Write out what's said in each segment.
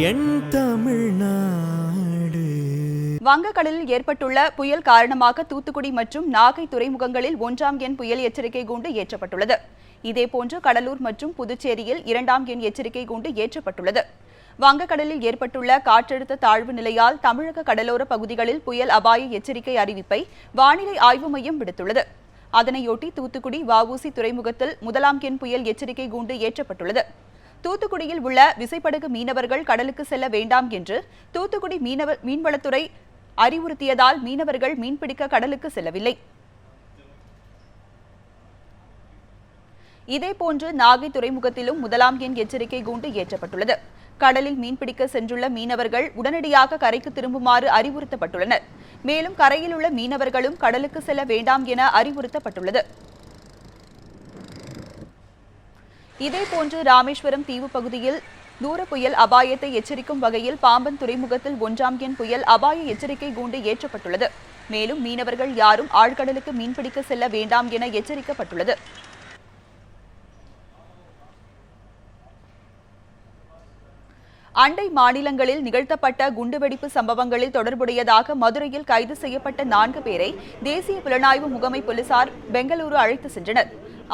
என் தமிழ்நாடு. வங்கக்கடலில் ஏற்பட்டுள்ள புயல் காரணமாக தூத்துக்குடி மற்றும் நாகை துறைமுகங்களில் 1ஆம் எண் புயல் எச்சரிக்கை கூண்டு ஏற்றப்பட்டுள்ளது. இதேபோன்று கடலூர் மற்றும் புதுச்சேரியில் 2ஆம் எண் எச்சரிக்கை கூண்டு ஏற்றப்பட்டுள்ளது. வங்கக்கடலில் ஏற்பட்டுள்ள காற்றழுத்த தாழ்வு நிலையால் தமிழக கடலோர பகுதிகளில் புயல் அபாய எச்சரிக்கை அறிவிப்பை வானிலை ஆய்வு மையம் விடுத்துள்ளது. அதனையொட்டி தூத்துக்குடி வஉசி துறைமுகத்தில் 1ஆம் எண் புயல் எச்சரிக்கை கூண்டு ஏற்றப்பட்டுள்ளது. தூத்துக்குடியில் உள்ள விசைப்படகு மீனவர்கள் கடலுக்கு செல்ல வேண்டாம் என்று தூத்துக்குடி மீன்வளத்துறை அறிவுறுத்தியதால் மீனவர்கள் மீன்பிடிக்க கடலுக்கு செல்லவில்லை. இதேபோன்று நாகை துறைமுகத்திலும் 1ஆம் எண் எச்சரிக்கை கூண்டு ஏற்றப்பட்டுள்ளது. கடலில் மீன்பிடிக்க சென்றுள்ள மீனவர்கள் உடனடியாக கரைக்கு திரும்புமாறு அறிவுறுத்தப்பட்டுள்ளனர். மேலும் கரையில் உள்ள மீனவர்களும் கடலுக்கு செல்ல வேண்டாம் என அறிவுறுத்தப்பட்டுள்ளது. இதேபோன்று ராமேஸ்வரம் தீவு பகுதியில் தூர புயல் அபாயத்தை எச்சரிக்கும் வகையில் பாம்பன் துறைமுகத்தில் 1ஆம் எண் புயல் அபாய எச்சரிக்கை கூண்டு ஏற்றப்பட்டுள்ளது. மேலும் மீனவர்கள் யாரும் ஆழ்கடலுக்கு மீன்பிடிக்க செல்ல வேண்டாம் என எச்சரிக்கப்பட்டுள்ளது. அண்டை மாநிலங்களில் நிகழ்த்தப்பட்ட குண்டுவெடிப்பு சம்பவங்களில் தொடர்புடையதாக மதுரையில் கைது செய்யப்பட்ட 4 பேரை தேசிய புலனாய்வு முகமை போலீசார் பெங்களூரு அழைத்து சென்றனர்.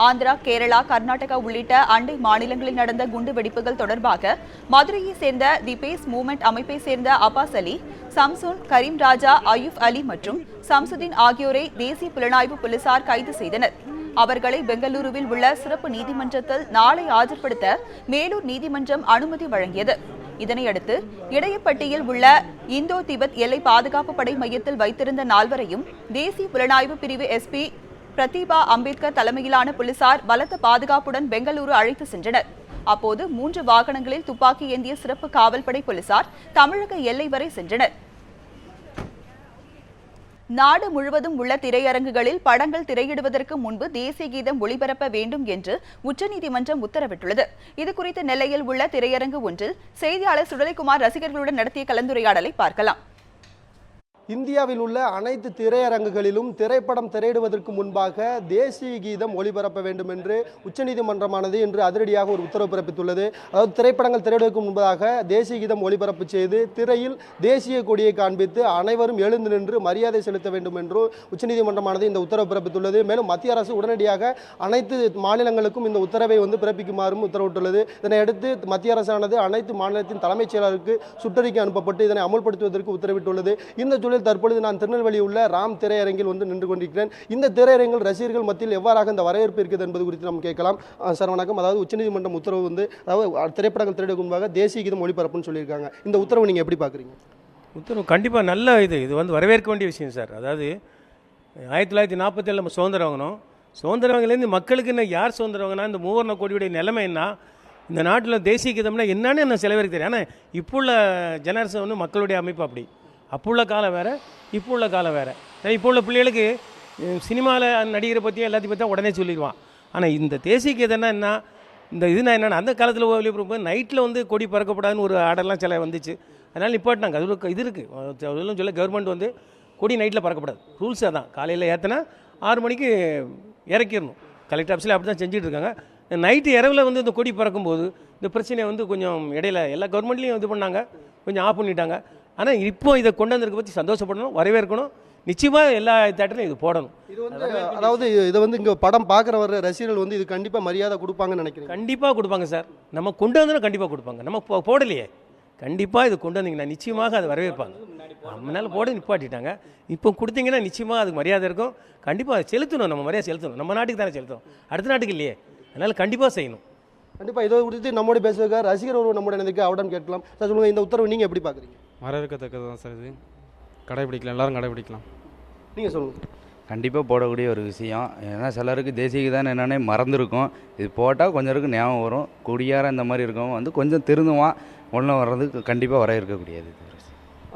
ஆந்திரா, கேரளா, கர்நாடகா உள்ளிட்ட அண்டை மாநிலங்களில் நடந்த குண்டுவெடிப்புகள் தொடர்பாக மதுரையை சேர்ந்த தி பேஸ் மூவ்மெண்ட் அமைப்பை சேர்ந்த அப்பாஸ் அலி, சம்சூன், கரீம் ராஜா, அயூப் அலி மற்றும் சம்சுதீன் ஆகியோரை தேசிய புலனாய்வு போலீசார் கைது செய்தனர். அவர்களை பெங்களூருவில் உள்ள சிறப்பு நீதிமன்றத்தில் நாளை ஆஜர்படுத்த மேலூர் நீதிமன்றம் அனுமதி வழங்கியது. இதனையடுத்து இடையப்பட்டியில் உள்ள இந்தோ திபெத் எல்லை பாதுகாப்பு படை மையத்தில் வைத்திருந்த 4வரையும் தேசிய புலனாய்வு பிரிவு எஸ்பி பிரதீபா அம்பேத்கர் தலைமையிலான போலீசார் பலத்த பாதுகாப்புடன் பெங்களூரு அழைத்து சென்றனர். அப்போது 3 வாகனங்களில் துப்பாக்கி ஏந்திய சிறப்பு காவல்படை போலீசார் தமிழக எல்லை வரை சென்றனர். நாடு முழுவதும் உள்ள திரையரங்குகளில் படங்கள் திரையிடுவதற்கு முன்பு தேசிய கீதம் ஒளிபரப்ப வேண்டும் என்று உச்சநீதிமன்றம் உத்தரவிட்டுள்ளது. இதுகுறித்து நெல்லையில் உள்ள திரையரங்கு ஒன்றில் செய்தியாளர் சுடலைக்குமார் ரசிகர்களுடன் நடத்திய கலந்துரையாடலை பார்க்கலாம். இந்தியாவில் உள்ள அனைத்து திரையரங்குகளிலும் திரைப்படம் திரையிடுவதற்கு முன்பாக தேசிய கீதம் ஒளிபரப்ப வேண்டும் என்று உச்சநீதிமன்றமானது இன்று அதிரடியாக ஒரு உத்தரவு பிறப்பித்துள்ளது. அதாவது திரைப்படங்கள் திரையிடுவதற்கு முன்பதாக தேசிய கீதம் ஒளிபரப்பு செய்து திரையில் தேசிய கொடியை காண்பித்து அனைவரும் எழுந்து நின்று மரியாதை செலுத்த வேண்டும் என்று உச்சநீதிமன்றமானது இந்த உத்தரவு பிறப்பித்துள்ளது. மேலும் மத்திய அரசு உடனடியாக அனைத்து மாநிலங்களுக்கும் இந்த உத்தரவை பிறப்பிக்குமாறும் உத்தரவிட்டுள்ளது. இதனையடுத்து மத்திய அரசானது அனைத்து மாநிலத்தின் தலைமைச் செயலருக்கு சுற்றறிக்கை அனுப்பப்பட்டு இதனை அமல்படுத்துவதற்கு உத்தரவிட்டுள்ளது. இந்த தற்பொழுது நான் திருநெல்வேலி உள்ள ராம் திரையரங்கில் நின்று கொண்டிருக்கிறேன். இந்த திரையரங்கில் ரசிகர்கள் மத்தியில் எவ்வாறாக இந்த வரவேற்பு இருக்கிறது என்பது குறித்து நாம் கேட்கலாம். சார் வணக்கம். அதாவது உச்சநீதிமன்றம் உத்தரவு அதாவது திரைப்படங்கள் திரையிடுவதற்கு முன்பாக தேசிய கீதம் ஒளிபரப்புன்னு சொல்லியிருக்காங்க. இந்த உத்தரவு நீங்கள் எப்படி பார்க்குறீங்க? உத்தரவு கண்டிப்பாக நல்ல இது வரவேற்க வேண்டிய விஷயம் சார். அதாவது 1947 நம்ம சுதந்திரம் வாங்கினோம். சுதந்திரம் வாங்கிலேருந்து மக்களுக்கு இன்னும் யார் சுதந்திரம் வாங்கினா இந்த மூவர்ண கொடியுடைய நிலைமை என்ன, இந்த நாட்டில் தேசிய கீதம்னா என்னன்னு என்ன சில பேருக்கு தெரியும். ஆனால் இப்போ உள்ள ஜெனரேஷன் மக்களுடைய அமைப்பு அப்படி. அப்போ உள்ள காலம் வேறு, இப்போ உள்ள காலம் வேறு. இப்போ உள்ள பிள்ளைகளுக்கு சினிமாவில் நடிகரை பற்றியும் எல்லாத்தையும் பற்றி உடனே சொல்லிடுவான். ஆனால் இந்த தேசிய கீதம்னா என்ன, இந்த இதுனா என்னென்னா அந்த காலத்தில் ஒளிபரப்பு நைட்டில் கொடி பறக்கப்படாதுன்னு ஒரு ஆர்டர்லாம் சில வந்துச்சு. அதனால் நிப்பாட்டினாங்க. அது ஒரு இது இருக்குது அதெல்லாம் சொல்ல கவர்மெண்ட் கொடி நைட்டில் பறக்கப்படாது. ரூல்ஸ் அதான். காலையில் ஏற்றினா 6 மணிக்கு இறக்கிடணும். கலெக்டர் ஆஃபீஸில் அப்படி தான் செஞ்சுட்டு இருக்காங்க. நைட்டு இரவில் இந்த கொடி பறக்கும்போது இந்த பிரச்சனையை கொஞ்சம் இடையில எல்லா கவர்மெண்ட்லேயும் இது பண்ணாங்க, கொஞ்சம் ஆஃப் பண்ணிட்டாங்க. ஆனால் இப்போ இதை கொண்டு வந்திருக்க பற்றி சந்தோஷப்படணும், வரவேற்கணும். நிச்சயமாக எல்லா தேட்டரும் இது போடணும். இது அதாவது இதை இங்கே படம் பார்க்குற வர ரசிகர்கள் இது கண்டிப்பாக மரியாதை கொடுப்பாங்கன்னு நினைக்கிறேன். கண்டிப்பாக கொடுப்பாங்க சார். நம்ம கொண்டு வந்தோன்னா கண்டிப்பாக கொடுப்பாங்க. நம்ம போடலையே, கண்டிப்பாக இது கொண்டு வந்தீங்கன்னா நிச்சயமாக அதை வரவேற்பாங்க. நம்மளால் போட நிப்பாட்டிட்டாங்க. இப்போ கொடுத்தீங்கன்னா நிச்சயமாக அதுக்கு மரியாதை இருக்கும். கண்டிப்பாக செலுத்தணும், நம்ம மரியாதை செலுத்தணும். நம்ம நாட்டுக்கு தானே செலுத்தணும், அடுத்த நாட்டுக்கு இல்லையே. அதனால் கண்டிப்பாக செய்யணும். கண்டிப்பாக இதை குறித்து நம்மோட பேசுவதற்காக ரசிகர் ஒருவர் நம்மோட எனக்கு அவடம் கேட்கலாம். சார் சொல்லுங்கள், இந்த உத்தரவு நீங்கள் எப்படி பார்க்குறீங்க? வரவேற்கத்தக்கது தான் சார். இது கடைபிடிக்கலாம், எல்லோரும் கடைபிடிக்கலாம். நீங்கள் சொல்லுங்கள். கண்டிப்பாக போடக்கூடிய ஒரு விஷயம். ஏன்னா சிலருக்கு தேசிய தான் என்னென்னே மறந்துருக்கும். இது போட்டால் கொஞ்சம் இருக்கு ஞாபகம் வரும். குடியார இந்த மாதிரி இருக்கவங்க கொஞ்சம் திருந்துவான். ஒன்றும் வர்றதுக்கு கண்டிப்பாக வரவேற்கக்கூடியது.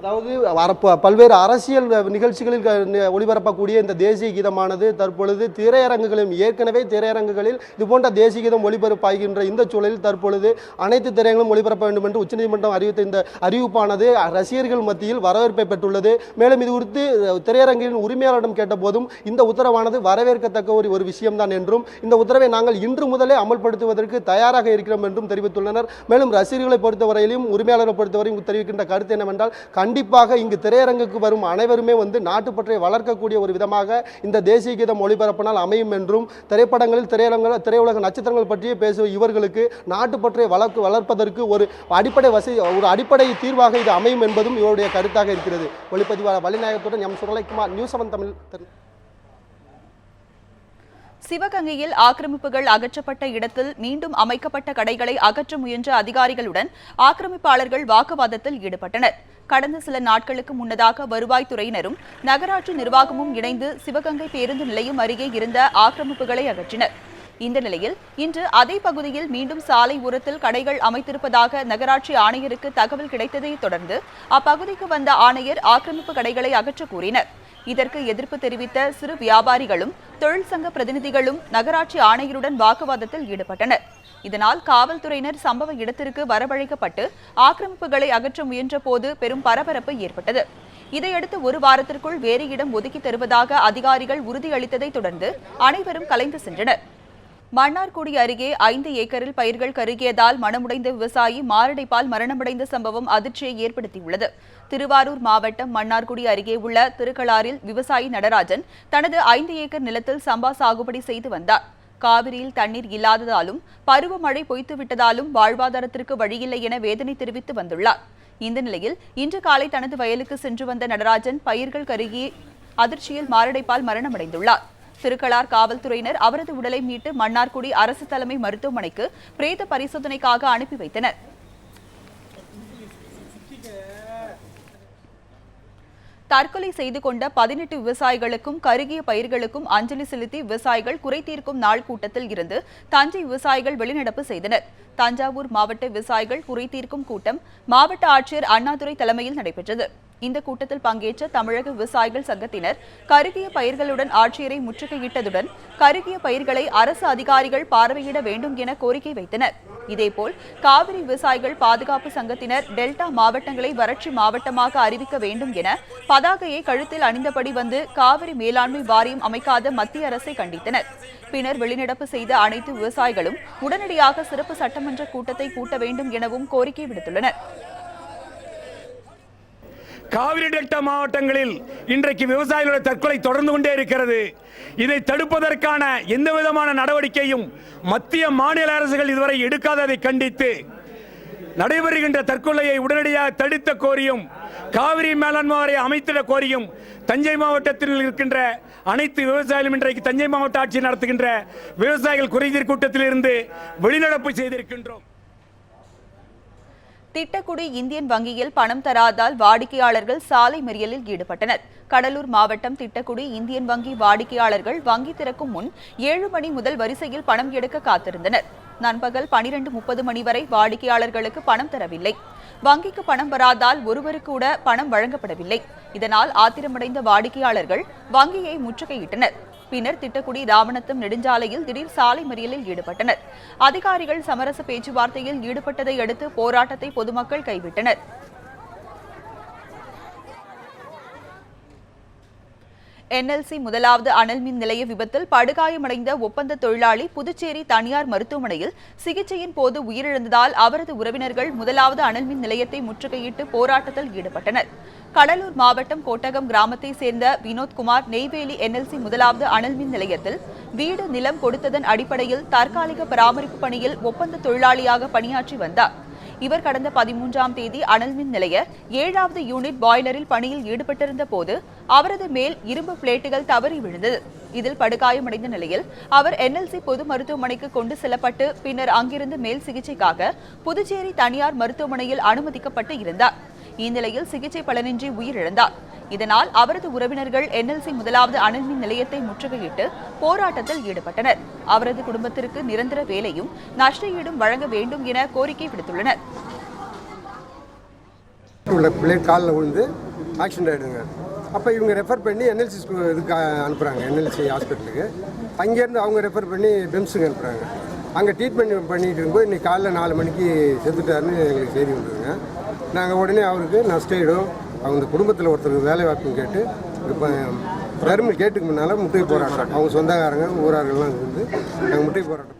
அதாவது பல்வேறு அரசியல் நிகழ்ச்சிகளில் ஒளிபரப்பக்கூடிய இந்த தேசிய கீதமானது தற்பொழுது திரையரங்குகளிலும் ஏற்கனவே திரையரங்குகளில் இதுபோன்ற தேசிய கீதம் ஒளிபரப்பாகின்ற இந்த சூழலில் தற்பொழுது அனைத்து திரையரங்களும் ஒளிபரப்ப வேண்டும் என்று உச்சநீதிமன்றம் அறிவித்த இந்த அறிவிப்பானது ரசிகர்கள் மத்தியில் வரவேற்பை பெற்றுள்ளது. மேலும் இது குறித்து திரையரங்கின் உரிமையாளரிடம் கேட்டபோதும் இந்த உத்தரவானது வரவேற்கத்தக்க ஒரு விஷயம்தான் என்றும் இந்த உத்தரவை நாங்கள் இன்று முதலே அமல்படுத்துவதற்கு தயாராக இருக்கிறோம் என்றும் தெரிவித்துள்ளனர். மேலும் ரசிகர்களை பொறுத்தவரையிலும் உரிமையாளரை பொறுத்தவரையும் தெரிவிக்கின்ற கருத்து என்னவென்றால் கண்டிப்பாக இங்கு திரையரங்குக்கு வரும் அனைவருமே நாட்டுப்பற்றை வளர்க்கக்கூடிய ஒரு விதமாக இந்த தேசிய கீதம் ஒளிபரப்பினால் அமையும் என்றும் திரைப்படங்களில் திரையுலக நட்சத்திரங்கள் பற்றியே பேசும் இவர்களுக்கு நாட்டுப்பற்றை வளர்ப்பதற்கு ஒரு அடிப்படை தீர்வாக இது அமையும் என்பதும் இவருடைய கருத்தாக இருக்கிறது. ஒளிப்பதிவாளர் வள்ளிநாயகத்துடன் எம் சுரலைக்குமார், நியூஸ் 7 தமிழ். சிவகங்கையில் ஆக்கிரமிப்புகள் அகற்றப்பட்ட இடத்தில் மீண்டும் அமைக்கப்பட்ட கடைகளை அகற்ற முயன்ற அதிகாரிகளுடன் ஆக்கிரமிப்பாளர்கள் வாக்குவாதத்தில் ஈடுபட்டனர். கடந்த சில நாட்களுக்கு முன்னதாக வருவாய்த்துறையினரும் நகராட்சி நிர்வாகமும் இணைந்து சிவகங்கை பேருந்து நிலையம் அருகே இருந்த ஆக்கிரமிப்புகளை அகற்றினர். இந்த நிலையில் இன்று அதே பகுதியில் மீண்டும் சாலை ஓரத்தில் கடைகள் அமைத்திருப்பதாக நகராட்சி ஆணையருக்கு தகவல் கிடைத்ததை தொடர்ந்து அப்பகுதிக்கு வந்த ஆணையர் ஆக்கிரமிப்பு கடைகளை அகற்ற கூறினர். இதற்கு எதிர்ப்பு தெரிவித்த சிறு வியாபாரிகளும் தொழிற்சங்க பிரதிநிதிகளும் நகராட்சி ஆணையருடன் வாக்குவாதத்தில் ஈடுபட்டனர். இதனால் காவல்துறையினர் சம்பவ இடத்திற்கு வரவழைக்கப்பட்டு ஆக்கிரமிப்புகளை அகற்ற முயன்ற போது பெரும் பரபரப்பு ஏற்பட்டது. இதையடுத்து ஒரு வாரத்திற்குள் வேறு இடம் ஒதுக்கி தருவதாக அதிகாரிகள் உறுதியளித்ததை தொடர்ந்து அனைவரும் கலைந்து சென்றனர். மன்னார்குடி அருகே 5 ஏக்கரில் பயிர்கள் கருகியதால் மனமுடைந்த விவசாயி மாரடைப்பால் மரணமடைந்த சம்பவம் அதிர்ச்சியை ஏற்படுத்தியுள்ளது. திருவாரூர் மாவட்டம் மன்னார்குடி அருகே உள்ள திருக்கலாரில் விவசாயி நடராஜன் தனது 5 ஏக்கர் நிலத்தில் சம்பா சாகுபடி செய்து வந்தார். காவிரியில் தண்ணீர் இல்லாததாலும் பருவமழை பொய்த்துவிட்டதாலும் வாழ்வாதாரத்திற்கு வழியில்லை என வேதனை தெரிவித்து வந்துள்ளார். இந்த நிலையில் இன்று காலை தனது வயலுக்கு சென்று வந்த நடராஜன் பயிர்கள் கருகி அதிர்ச்சியில் மாரடைப்பால் மரணமடைந்துள்ளார். திருக்கலார் காவல்துறையினர் அவரது உடலை மீட்டு மன்னார்குடி அரசு தலைமை மருத்துவமனைக்கு பிரேத பரிசோதனைக்காக அனுப்பி வைத்தனர். தற்கொலை செய்து கொண்ட 18 விவசாயிகளுக்கும் கருகிய பயிர்களுக்கும் அஞ்சலி செலுத்தி விவசாயிகள் குறை தீர்க்கும் நாள் கூட்டத்தில் இருந்து தஞ்சை விவசாயிகள் வெளிநடப்பு செய்தனர். தஞ்சாவூர் மாவட்ட விவசாயிகள் குறை தீர்க்கும் கூட்டம் மாவட்ட ஆட்சியர் அண்ணாதுரை தலைமையில் நடைபெற்றது. இந்த கூட்டத்தில் பங்கேற்ற தமிழக விவசாயிகள் சங்கத்தினர் கருகிய பயிர்களுடன் ஆட்சியரை முற்றுகையிட்டதுடன் கருகிய பயிர்களை அரசு அதிகாரிகள் பார்வையிட வேண்டும் என கோரிக்கை வைத்தனர். இதேபோல் காவிரி விவசாயிகள் பாதுகாப்பு சங்கத்தினர் டெல்டா மாவட்டங்களை வறட்சி மாவட்டமாக அறிவிக்க வேண்டும் என பதாகையை கழுத்தில் அணிந்தபடி வந்து காவிரி மேலாண்மை வாரியம் அமைக்காத மத்திய அரசை கண்டித்தனர். பின்னர் வெளிநடப்பு செய்த அனைத்து விவசாயிகளும் உடனடியாக சிறப்பு சட்டமன்ற கூட்டத்தை கூட்ட வேண்டும் எனவும் கோரிக்கை விடுத்துள்ளனர். காவிரி டெல்டா மாவட்டங்களில் இன்றைக்கு விவசாயிகளுடைய தற்கொலை தொடர்ந்து கொண்டே இருக்கிறது. இதை தடுப்பதற்கான எந்த விதமான நடவடிக்கையும் மத்திய மாநில அரசுகள் இதுவரை எடுக்காததை கண்டித்து நடைபெறுகின்ற தற்கொலையை உடனடியாக தடுத்த கோரியும் காவிரி மேலாண்மை வாரியம் அமைத்திட கோரியும் தஞ்சை மாவட்டத்தில் இருக்கின்ற அனைத்து விவசாயிகளும் இன்றைக்கு தஞ்சை மாவட்ட ஆட்சி நடத்துகின்ற விவசாயிகள் குறைதீர் கூட்டத்தில் இருந்து வெளிநடப்பு செய்திருக்கின்றோம். திட்டக்குடி இந்தியன் வங்கியில் பணம் தராதால் வாடிக்கையாளர்கள் சாலை மறியலில் ஈடுபட்டனர். கடலூர் மாவட்டம் திட்டக்குடி இந்தியன் வங்கி வாடிக்கையாளர்கள் வங்கி திறக்கும் முன் 7 மணி முதல் வரிசையில் பணம் எடுக்க காத்திருந்தனர். நண்பகல் 12:30 மணி வரை வாடிக்கையாளர்களுக்கு பணம் தரவில்லை. வங்கிக்கு பணம் வராதால் ஒருவருக்கு கூட பணம் வழங்கப்படவில்லை. இதனால் ஆத்திரமடைந்த வாடிக்கையாளர்கள் வங்கியை முற்றுகையிட்டனர். பின்னர் திட்டக்குடி ராமநத்தம் நெடுஞ்சாலையில் திடீர் சாலை மறியலில் ஈடுபட்டனர். அதிகாரிகள் சமரச பேச்சுவார்த்தையில் ஈடுபட்டதை அடுத்து போராட்டத்தை பொதுமக்கள் கைவிட்டனர். NLC முதலாவது அனல் மின் நிலைய விபத்தில் படுகாயமடைந்த ஒப்பந்த தொழிலாளி புதுச்சேரி தனியார் மருத்துவமனையில் சிகிச்சையின் போது உயிரிழந்ததால் அவரது உறவினர்கள் முதலாவது அனல் மின் நிலையத்தை முற்றுகையிட்டு போராட்டத்தில் ஈடுபட்டனர். கடலூர் மாவட்டம் கோட்டகம் கிராமத்தை சேர்ந்த வினோத்குமார் நெய்வேலி NLC முதலாவது அனல் மின் நிலையத்தில் வீடு நிலம் கொடுத்ததன் அடிப்படையில் தற்காலிக பராமரிப்பு பணியில் ஒப்பந்த தொழிலாளியாக பணியாற்றி வந்தார். இவர் கடந்த 13ஆம் தேதி அனல்மின் நிலைய 7வது யூனிட் பாய்லரில் பணியில் ஈடுபட்டிருந்த போது அவரது மேல் இரும்பு பிளேட்டுகள் தவறி விழுந்தது. இதில் படுகாயமடைந்த நிலையில் அவர் NLC பொது மருத்துவமனைக்கு கொண்டு செல்லப்பட்டு பின்னர் அங்கிருந்து மேல் சிகிச்சைக்காக புதுச்சேரி தனியார் மருத்துவமனையில் அனுமதிக்கப்பட்டு இருந்தார். இந்நிலையில் சிகிச்சை பலனின்றி உயிரிழந்தார். இதனால் அவரது உறவினர்கள் NLC முதலாவது அனல்மின் நிலையத்தை முற்றுகையிட்டு போராட்டத்தில் ஈடுபட்டனர். அவரது குடும்பத்திற்கு நிரந்தர வேலையும் நஷ்ட ஈடும் வழங்க வேண்டும் என கோரிக்கை விடுத்துள்ளனர். காலில் விழுந்து ஆக்சிடென்ட் ஆகிடுங்க. அப்போ இவங்க ரெஃபர் பண்ணி என்எல்சி இதுக்கு அனுப்புகிறாங்க, என்எல்சி ஹாஸ்பிட்டலுக்கு. அங்கேருந்து அவங்க ரெஃபர் பண்ணி பெம்ஸுக்கு அனுப்புகிறாங்க. அங்கே ட்ரீட்மெண்ட் பண்ணிகிட்டு இருக்கும்போது இன்றைக்கி காலைல 4 மணிக்கு செத்துட்டாருன்னு எங்களுக்கு செய்தி வந்துருங்க. நாங்கள் உடனே அவருக்கு நஷ்டம் அவங்க குடும்பத்தில் ஒருத்தருக்கு வேலை வாய்ப்புன்னு கேட்டு இப்போ கவர்மெண்ட் கேட்டுக்கு முன்னால் முற்றுகை போராட்டம், அவங்க சொந்தக்காரங்க ஊரார்கள்லாம் இருந்து நாங்கள் முற்றுகை போராட்டம்.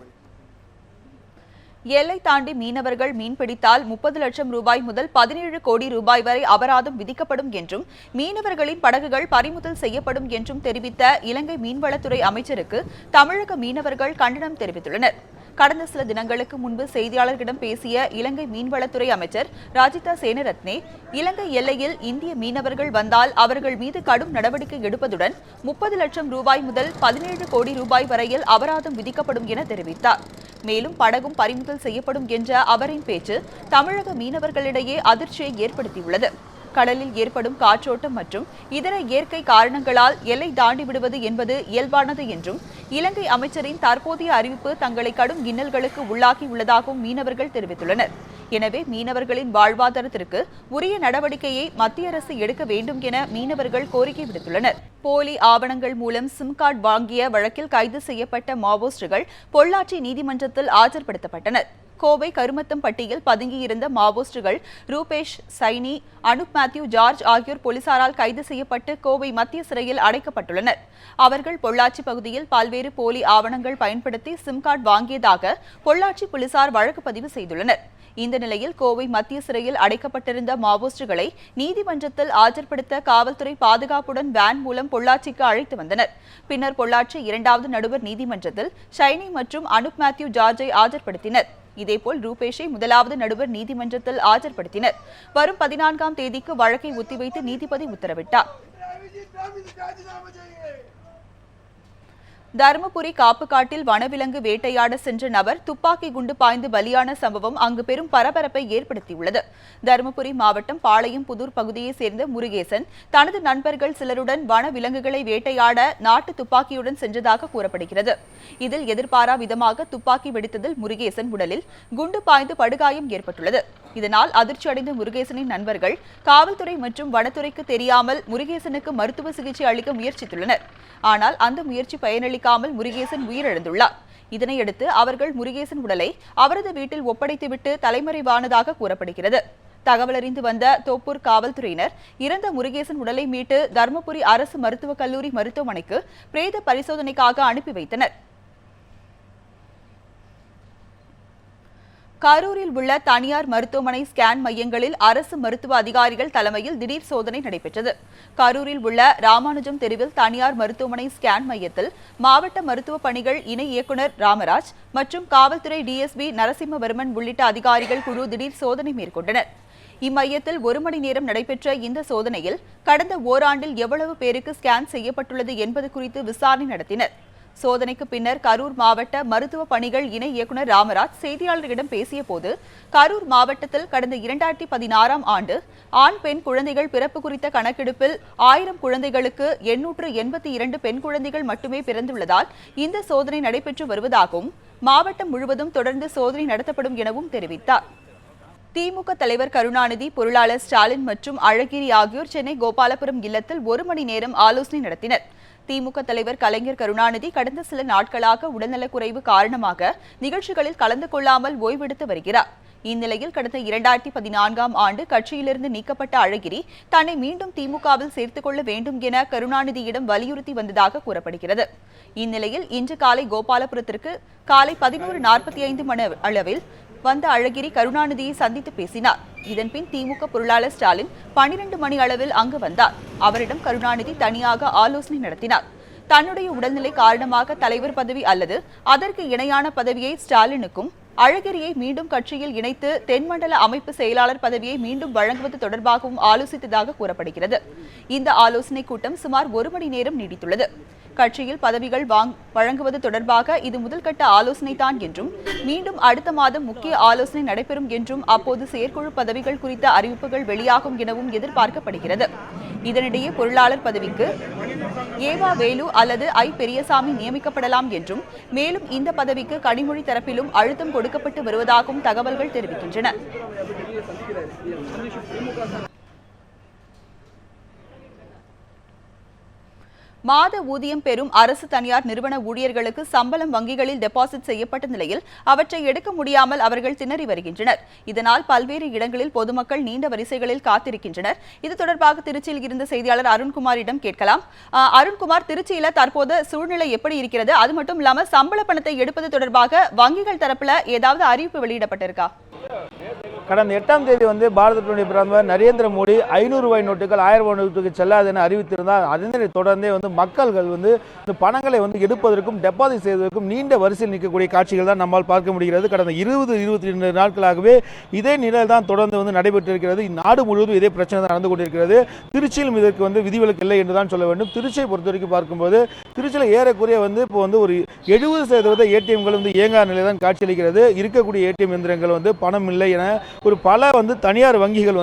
எல்லை தாண்டி மீனவர்கள் மீன்பிடித்தால் 30 லட்சம் ரூபாய் முதல் 17 கோடி ரூபாய் வரை அபராதம் விதிக்கப்படும் என்றும் மீனவர்களின் படகுகள் பறிமுதல் செய்யப்படும் என்றும் தெரிவித்த இலங்கை மீன்வளத்துறை அமைச்சருக்கு தமிழக மீனவர்கள் கண்டனம் தெரிவித்துள்ளனர். கடந்த சில தினங்களுக்கு முன்பு செய்தியாளர்களிடம் பேசிய இலங்கை மீன்வளத்துறை அமைச்சர் ராஜிதா சேனரத்னே, இலங்கை எல்லையில் இந்திய மீனவர்கள் வந்தால் அவர்கள் மீது கடும் நடவடிக்கை எடுப்பதுடன் 30 லட்சம் ரூபாய் முதல் 17 கோடி ரூபாய் வரையில் அபராதம் விதிக்கப்படும் என தெரிவித்தார். மேலும் படகும் பறிமுதல் செய்யப்படும் என்ற அவரின் பேச்சு தமிழக மீனவர்களிடையே அதிர்ச்சியை ஏற்படுத்தியுள்ளது. கடலில் ஏற்படும் காற்றோட்டம் மற்றும் இதர இயற்கை காரணங்களால் எல்லை தாண்டி விடுவது என்பது இயல்பானது என்றும் இலங்கை அமைச்சரின் தற்போதைய அறிவிப்பு தங்களை கடும் இன்னல்களுக்கு உள்ளாக்கியுள்ளதாகவும் மீனவர்கள் தெரிவித்துள்ளனர். எனவே மீனவர்களின் வாழ்வாதாரத்திற்கு உரிய நடவடிக்கையை மத்திய அரசு எடுக்க வேண்டும் என மீனவர்கள் கோரிக்கை விடுத்துள்ளனர். போலி ஆவணங்கள் மூலம் சிம் கார்டு வாங்கிய வழக்கில் கைது செய்யப்பட்ட மாவோயிஸ்டுகள் பொள்ளாச்சி நீதிமன்றத்தில் ஆஜர்படுத்தப்பட்டனர். கோவை கருமத்தம்பட்டியில் பதுங்கியிருந்த மாவோயிஸ்டுகள் ரூபேஷ், சைனி, அனுப் மேத்யூ, ஜார்ஜ் ஆகியோர் போலீசாரால் கைது செய்யப்பட்டு கோவை மத்திய சிறையில் அடைக்கப்பட்டுள்ளனர். அவர்கள் பொள்ளாச்சி பகுதியில் பல்வேறு போலி ஆவணங்கள் பயன்படுத்தி சிம் கார்டு வாங்கியதாக பொள்ளாச்சி போலீசார் வழக்கு பதிவு செய்துள்ளனர். இந்த நிலையில் கோவை மத்திய சிறையில் அடைக்கப்பட்டிருந்த மாவோயிஸ்டுகளை நீதிமன்றத்தில் ஆஜர்படுத்த காவல்துறை பாதுகாப்புடன் வேன் மூலம் பொள்ளாச்சிக்கு அழைத்து வந்தனர். பின்னர் பொள்ளாச்சி 2வது நடுவர் நீதிமன்றத்தில் ஷைனி மற்றும் அனுப் மேத்யூ, ஜார்ஜை ஆஜர்படுத்தினர். இதேபோல் ரூபேஷை 1வது நடுவர் நீதிமன்றத்தில் ஆஜர்படுத்தினர். வரும் 14ஆம் தேதிக்கு வழக்கை ஒத்திவைத்து நீதிபதி உத்தரவிட்டார். தருமபுரி காப்புக்காட்டில் வனவிலங்கு வேட்டையாட சென்ற நபர் துப்பாக்கி குண்டு பாய்ந்து பலியான சம்பவம் அங்கு பெரும் பரபரப்பை ஏற்படுத்தியுள்ளது. தருமபுரி மாவட்டம் பாளையம் புதூர் பகுதியைச் சேர்ந்த முருகேசன் தனது நண்பர்கள் சிலருடன் வனவிலங்குகளை வேட்டையாட நாட்டு துப்பாக்கியுடன் சென்றதாக கூறப்படுகிறது. இதில் எதிர்பாரா விதமாக துப்பாக்கி வெடித்ததில் முருகேசன் உடலில் குண்டு பாய்ந்து படுகாயம் ஏற்பட்டுள்ளது. இதனால் அதிர்ச்சியடைந்த முருகேசனின் நண்பர்கள் காவல்துறை மற்றும் வனத்துறைக்கு தெரியாமல் முருகேசனுக்கு மருத்துவ சிகிச்சை அளிக்க முயற்சித்துள்ளனர். ஆனால் அந்த முயற்சி பயனளிக்காமல் முருகேசன் உயிரிழந்துள்ளார். இதனையடுத்து அவர்கள் முருகேசன் உடலை அவரது வீட்டில் ஒப்படைத்துவிட்டு தலைமறைவானதாக கூறப்படுகிறது. தகவலறிந்து வந்த தோப்பூர் காவல்துறையினர் இறந்த முருகேசன் உடலை மீட்டு தருமபுரி அரசு மருத்துவக் கல்லூரி மருத்துவமனைக்கு பிரேத பரிசோதனைக்காக அனுப்பி வைத்தனர். கரூரில் உள்ள தனியார் மருத்துவமனை ஸ்கேன் மையங்களில் அரசு மருத்துவ அதிகாரிகள் தலைமையில் திடீர் சோதனை நடைபெற்றது. கரூரில் உள்ள ராமானுஜம் தெருவில் தனியார் மருத்துவமனை ஸ்கேன் மையத்தில் மாவட்ட மருத்துவ பணிகள் இணை இயக்குநர் ராமராஜ் மற்றும் காவல்துறை டிஎஸ்பி நரசிம்மவர்மன் உள்ளிட்ட அதிகாரிகள் குழு திடீர் சோதனை மேற்கொண்டனர். இம்மையத்தில் 1 மணி நேரம் நடைபெற்ற இந்த சோதனையில் கடந்த ஓராண்டில் எவ்வளவு பேருக்கு ஸ்கேன் செய்யப்பட்டுள்ளது என்பது குறித்து விசாரணை நடத்தினர். சோதனைக்கு பின்னர் கரூர் மாவட்ட மருத்துவ பணிகள் இணை இயக்குநர் ராமராஜ் செய்தியாளர்களிடம் பேசிய போது, கரூர் மாவட்டத்தில் கடந்த 2016ஆம் ஆண்டு ஆண் பெண் குழந்தைகள் பிறப்பு குறித்த கணக்கெடுப்பில் 1000 குழந்தைகளுக்கு 882 பெண் குழந்தைகள் மட்டுமே பிறந்துள்ளதால் இந்த சோதனை நடைபெற்று வருவதாகவும் மாவட்டம் முழுவதும் தொடர்ந்து சோதனை நடத்தப்படும் எனவும் தெரிவித்தார். திமுக தலைவர் கருணாநிதி, பொருளாளர் ஸ்டாலின் மற்றும் அழகிரி ஆகியோர் சென்னை கோபாலபுரம் இல்லத்தில் 1 மணி நேரம் ஆலோசனை நடத்தினர். திமுக தலைவர் கலைஞர் கருணாநிதி கடந்த சில நாட்களாக உடல்நலக்குறைவு காரணமாக நிகழ்ச்சிகளில் கலந்து கொள்ளாமல் ஓய்வெடுத்து வருகிறார். இந்நிலையில் கடந்த 2014ஆம் ஆண்டு கட்சியிலிருந்து நீக்கப்பட்ட அழகிரி தன்னை மீண்டும் திமுகவில் சேர்த்துக் கொள்ள வேண்டும் என கருணாநிதியிடம் வலியுறுத்தி வந்ததாக கூறப்படுகிறது. இந்நிலையில் இன்று காலை கோபாலபுரத்திற்கு காலை 11:45 மணி அளவில் வந்த அழகிரி கருணாநிதியை சந்தித்து பேசினார். இதன்பின் திமுக பொருளாளர் ஸ்டாலின் 12 மணி அளவில் அங்கு வந்தார். அவரிடம் கருணாநிதி தனியாக ஆலோசனை நடத்தினார். தன்னுடைய உடல்நிலை காரணமாக தலைவர் பதவி அல்லது அதற்கு இணையான பதவியை ஸ்டாலினுக்கும், அழகிரியை மீண்டும் கட்சியில் இணைத்து தென்மண்டல அமைப்பு செயலாளர் பதவியை மீண்டும் வழங்குவது தொடர்பாகவும் ஆலோசித்ததாக கூறப்படுகிறது. இந்த ஆலோசனை கூட்டம் சுமார் 1 மணி நேரம் நீடித்துள்ளது. கட்சியில் பதவிகள் வழங்குவது தொடர்பாக இது முதல்கட்ட ஆலோசனைதான் என்றும் மீண்டும் அடுத்த மாதம் முக்கிய ஆலோசனை நடைபெறும் என்றும் அப்போது செயற்குழு பதவிகள் குறித்த அறிவிப்புகள் வெளியாகும் எனவும் எதிர்பார்க்கப்படுகிறது. இதனிடையே பொருளாளர் பதவிக்கு ஏவா வேலு அல்லது ஐ பெரியசாமி நியமிக்கப்படலாம் என்றும், மேலும் இந்த பதவிக்கு கனிமொழி தரப்பிலும் அழுத்தம் கொடுக்கப்பட்டு வருவதாகவும் தகவல்கள் தெரிவிக்கின்றன. மாத ஊதியம் பெறும் அரசு தனியார் நிறுவன ஊழியர்களுக்கு சம்பளம் வங்கிகளில் டெபாசிட் செய்யப்பட்ட நிலையில் அவற்றை எடுக்க முடியாமல் அவர்கள் திணறி வருகின்றனர். இதனால் பல்வேறு இடங்களில் பொதுமக்கள் நீண்ட வரிசைகளில் காத்திருக்கின்றனர். இது தொடர்பாக திருச்சியில் இருந்த செய்தியாளர் அருண்குமாரிடம் கேட்கலாம். அருண்குமார், திருச்சியில தற்போது சூழ்நிலை எப்படி இருக்கிறது? அது மட்டும் இல்லாமல் சம்பள பணத்தை எடுப்பது தொடர்பாக வங்கிகள் தரப்புல ஏதாவது அறிவிப்பு வெளியிடப்பட்டிருக்கா? கடந்த 8ஆம் தேதி பாரத பிரதமர் நரேந்திர மோடி 500 ரூபாய் நோட்டுகள் 1000 ரூபாய் நோட்டுக்கு செல்லாது என அறிவித்திருந்தார். அதனை தொடர்ந்தே மக்கள்கள் இந்த பணங்களை எடுப்பதற்கும் டெபாசிட் செய்வதற்கும் நீண்ட வரிசையில் நிற்கக்கூடிய காட்சிகள் தான் நம்மால் பார்க்க முடிகிறது. கடந்த 20-22 நாட்களாகவே இதே நிலையில் தான் தொடர்ந்து நடைபெற்றிருக்கிறது. நாடு முழுவதும் இதே பிரச்சனை தான் நடந்து கொண்டிருக்கிறது. திருச்சியிலும் இதற்கு விதிவிலக்கு இல்லை என்று தான் சொல்ல வேண்டும். திருச்சியை பொறுத்த வரைக்கும் பார்க்கும்போது திருச்சியில் ஏறக்குறைய இப்போ ஒரு 70% ஏடிஎம்கள் இயங்காத நிலை தான் காட்சியளிக்கிறது. இருக்கக்கூடிய ஏடிஎம் எந்திரங்கள் பணம் இல்லை என ஒரு பல தனியார் வங்கிகள்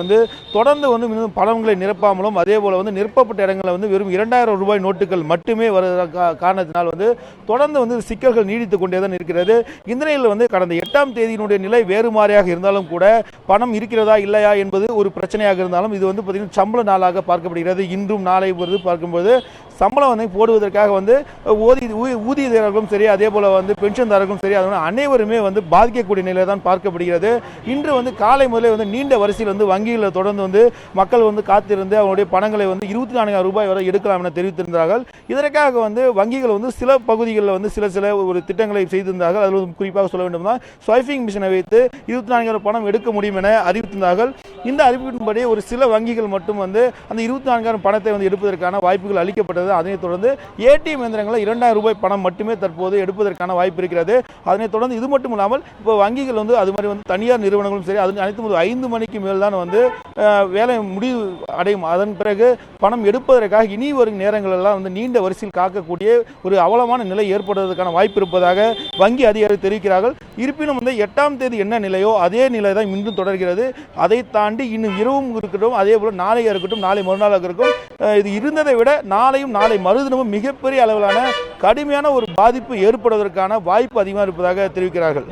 தொடர்ந்து இன்னும் பணங்களை நிரப்பாமலும் அதே போல நிரப்பப்பட்ட இடங்களில் வெறும் 2000 ரூபாய் நோட்டுகள் மட்டுமே வருவதற்கான காரணத்தினால் தொடர்ந்து சிக்கல்கள் நீடித்துக் கொண்டே தான் இருக்கிறது. இந்த நிலையில் கடந்த 8ஆம் தேதியினுடைய நிலை வேறு மாதிரியாக இருந்தாலும் கூட பணம் இருக்கிறதா இல்லையா என்பது ஒரு பிரச்சனையாக இருந்தாலும் இது பார்த்தீங்கன்னா சம்பள நாளாக பார்க்கப்படுகிறது. இன்றும் நாளை பார்க்கும்போது சம்பளம் போடுவதற்காக ஊதியதாரர்களும் சரி அதே போல பென்ஷன்தாரர்களும் சரி அதனால் அனைவருமே பாதிக்கக்கூடிய நிலையில் தான் பார்க்கப்படுகிறது. இன்று காலை முதலே நீண்ட வரிசையில் வங்கிகளில் தொடர்ந்து மக்கள் காத்திருந்து அவங்களுடைய பணங்களை 24,000 ரூபாய் வரை எடுக்கலாம் என தெரிவித்திருந்தார்கள். இதற்காக வங்கிகள் சில பகுதிகளில் சில ஒரு திட்டங்களை செய்திருந்தார்கள். அதில் குறிப்பாக சொல்ல வேண்டும் தான் ஸ்வைப்பிங் மிஷினை வைத்து 24,000 பணம் எடுக்க முடியும் என அறிவித்திருந்தார்கள். இந்த அறிவிப்பின்படி ஒரு சில வங்கிகள் மட்டும் அந்த 24,000 பணத்தை எடுப்பதற்கான வாய்ப்புகள் அளிக்கப்பட்டது. அதனைத் தொடர்ந்து ஏடிஎம் இயந்திரங்களில் 2,000 ரூபாய் பணம் மட்டுமே தற்போது எடுப்பதற்கான வாய்ப்பு இருக்கிறது. அதனைத் தொடர்ந்து இது மட்டும் இல்லாமல் இப்போ வங்கிகள் அது மாதிரி தனியார் நிறுவனங்களும் சரி அது அனைத்தும் 5 மணிக்கு மேல் தான் வேலை முடிவு அடையும். அதன் பிறகு பணம் எடுப்பதற்காக இனி வரும் நேரங்களெல்லாம் நீண்ட வரிசையில் காக்கக்கூடிய ஒரு அவலமான நிலை ஏற்படுவதற்கான வாய்ப்பு இருப்பதாக வங்கி அதிகாரிகள் தெரிவிக்கிறார்கள். இருப்பினும் 8ஆம் தேதி என்ன நிலையோ அதே நிலை தான் இன்றும் தொடர்கிறது. அதை தாண்டி இன்னும் இரவும் இருக்கட்டும் அதே போல நாளையா இருக்கட்டும் நாளை மறுநாளாக இருக்கும் இது இருந்ததை விட நாளையும் நாளை மறுதினமும் மிகப்பெரிய அளவிலான கடுமையான ஒரு பாதிப்பு ஏற்படுவதற்கான வாய்ப்பு அதிகமாக இருப்பதாக தெரிவிக்கிறார்கள்.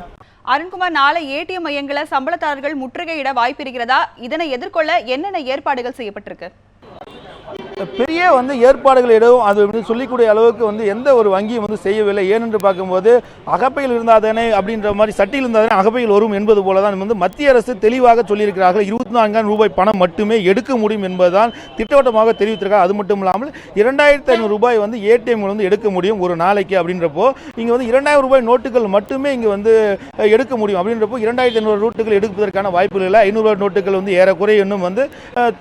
அருண்குமார், நாளை ஏடிஎம் மையங்களை சம்பளதாரர்கள் முற்றுகையிட வாய்ப்பு இருக்கிறதா? இதனை எதிர்கொள்ள என்னென்ன ஏற்பாடுகள் செய்யப்பட்டிருக்கு? பெரிய ஏற்பாடுகள் எதுவும் அது சொல்லிக்கூடிய அளவுக்கு எந்த ஒரு வங்கியும் செய்யவில்லை. ஏனென்று பார்க்கும்போது அகப்பையில் இருந்தாதானே அப்படின்ற மாதிரி சட்டியில் இருந்தாதானே அகப்பையில் வரும் என்பது போல தான் மத்திய அரசு தெளிவாக சொல்லியிருக்கிறார்கள். 24,000 ரூபாய் பணம் மட்டுமே எடுக்க முடியும் என்பதுதான் திட்டவட்டமாக தெரிவித்திருக்காங்க. அது மட்டும் இல்லாமல் 2,500 ரூபாய் ஏடிஎம் எடுக்க முடியும் ஒரு நாளைக்கு அப்படின்றப்போ இங்கே 2,000 ரூபாய் நோட்டுகள் மட்டுமே இங்கே எடுக்க முடியும். அப்படின்றப்போ 2,500 நோட்டுகள் எடுப்பதற்கான வாய்ப்புகள் இல்லை. 500 ரூபாய் நோட்டுகள் ஏறக்குறைய இன்னும்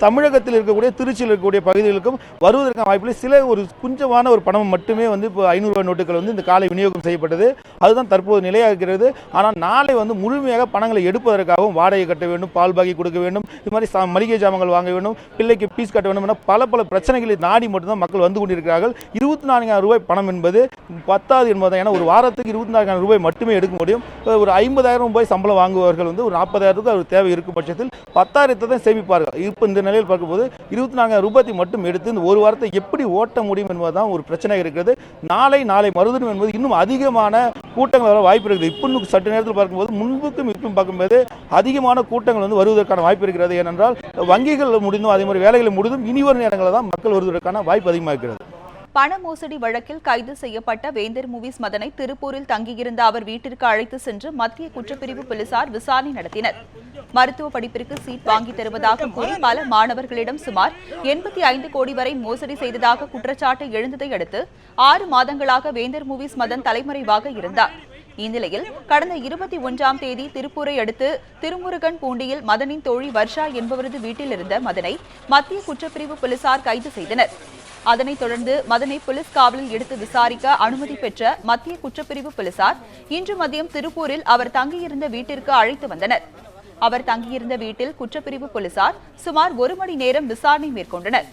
தமிழகத்தில் இருக்கக்கூடிய திருச்சியில் இருக்கக்கூடிய பகுதிகளுக்கும் வருவதற்கான வாய்ப்பில்லை. சில ஒரு குஞ்சமான ஒரு பணம் மட்டுமே இப்போ 500 ரூபாய் நோட்டுகள் இந்த காலை விநியோகம் செய்யப்பட்டது. அதுதான் தற்போது நிலையாக இருக்கிறது. ஆனால் நாளை முழுமையாக பணங்களை எடுப்பதற்காகவும் வாடகை கட்ட வேண்டும், பால் பாக்கி கொடுக்க வேண்டும், இது மாதிரி மளிகை ஜாமங்கள் வாங்க வேண்டும், பிள்ளைக்கு பீஸ் கட்ட வேண்டும் என பல பிரச்சனைகளை நாடி மட்டும்தான் மக்கள் வந்து கொண்டிருக்கிறார்கள். 24,000 ரூபாய் பணம் என்பது பத்தாது என்பது. ஏன்னா ஒரு வாரத்துக்கு 24,000 ரூபாய் மட்டுமே எடுக்க முடியும். ஒரு 50,000 ரூபாய் சம்பளம் வாங்குவார்கள் ஒரு 40,000 அவர் தேவை இருக்கும் பட்சத்தில் 10,000 தான் சேமிப்பார்கள். இப்போ இந்த நிலையில் பார்க்கும்போது 24,000 ரூபாய் மட்டும் எடுத்து இந்த ஒரு வாரத்தை எப்படி ஓட்ட முடியும் என்பதுதான் ஒரு பிரச்சனை இருக்கிறது. நாளை மறுதினம் என்பது இன்னும் அதிகமான கூட்டங்கள் வர வாய்ப்பு இருக்குது. இப்போ இன்னும் சற்று நேரத்தில் பார்க்கும்போது முன்புக்கும் இப்பவும் பார்க்கும்போது அதிகமான கூட்டங்கள் வருவதற்கான வாய்ப்பு இருக்கிறது. ஏனென்றால் வங்கிகள் முடிந்தும் அதே மாதிரி வேலைகளை முடிந்தும் இனி வரும் நேரங்களில் தான் மக்கள் வருவதற்கான வாய்ப்பு அதிகமாக இருக்கிறது. பண மோசடி வழக்கில் கைது செய்யப்பட்ட வேந்தர் மூவிஸ் மதனை திருப்பூரில் தங்கியிருந்த அவர் வீட்டிற்கு அழைத்து சென்று மத்திய குற்றப்பிரிவு போலீசார் விசாரணை நடத்தினர். மருத்துவ படிப்பிற்கு சீட் வாங்கி தருவதாக கூறி பல மாணவர்களிடம் சுமார் 85 கோடி வரை மோசடி செய்ததாக குற்றச்சாட்டு எழுந்ததை அடுத்து 6 மாதங்களாக வேந்தர் மூவிஸ் மதன் தலைமறைவாக இருந்தார். இந்நிலையில் கடந்த 21ஆம் தேதி திருப்பூரை அடுத்து திருமுருகன் பூண்டியில் மதனின் தோழி வர்ஷா என்பவரது வீட்டில் இருந்த மதனை மத்திய குற்றப்பிரிவு போலீசார் கைது செய்தனர். அதனைத் தொடர்ந்து மதனை போலீஸ் காவலில் எடுத்து விசாரிக்க அனுமதி பெற்ற மத்திய குற்றப்பிரிவு போலீசார் இன்று மதியம் திருப்பூரில் அவர் தங்கியிருந்த வீட்டிற்கு அழைத்து வந்தனர். அவர் தங்கியிருந்த வீட்டில் குற்றப்பிரிவு போலீசார் சுமார் 1 மணி நேரம் விசாரணை மேற்கொண்டனர்.